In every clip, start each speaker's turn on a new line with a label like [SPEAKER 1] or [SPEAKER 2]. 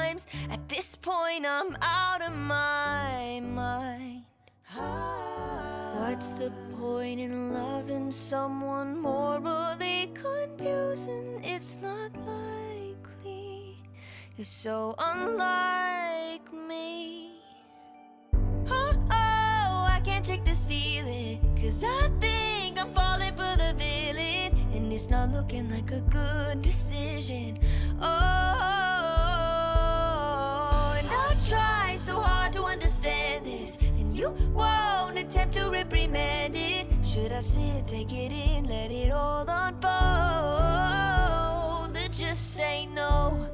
[SPEAKER 1] times. At this point I'm out of my mind. What's the point in loving someone morally confusing? It's not likely. You're so unlike me. I can't shake this feeling, 'cause I think I'm falling for the villain, and it's not looking like a good decision. And I try so hard to understand this, and you won't attempt to reprimand it. Should I sit, take it in, let it all unfold, or just say no?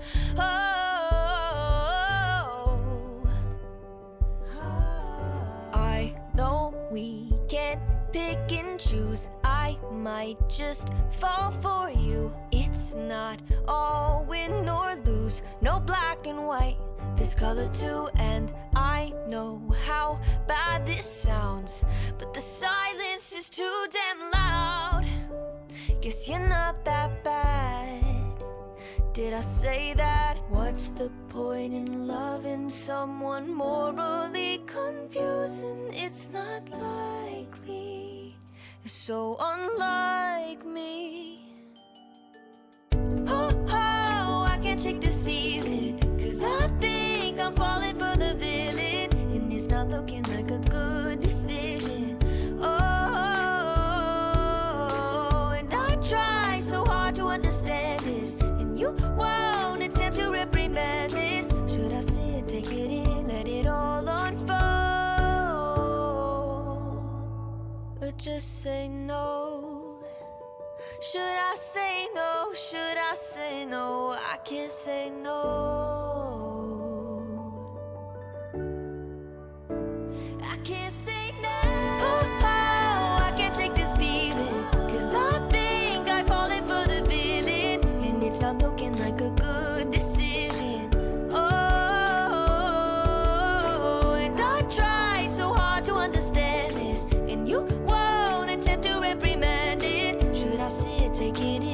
[SPEAKER 1] I know we can't pick and choose. I might just fall for you. It's not all win or lose, no black and white, there's color too. And I know how bad this sounds, but the silence is too damn loud. Guess you're not that bad. Did I say that? What's the point in loving someone morally confusing? It's not likely. You're so unlike me. I can't shake this feeling, 'cause I think I'm falling for the villain, and it's not looking like a good decision. And I try so hard to understand this, and you won't attempt to reprimand this. Should I sit, take it in, let it all unfold, or just say no? Should I say no? Should I say no? I can't say no. I can't say no. I can't shake this feeling, 'cause I think I'm falling for the villain, and it's not looking like a good decision. And I try so hard to understand this, and you won't attempt to reprimand it. Should I sit, take it in,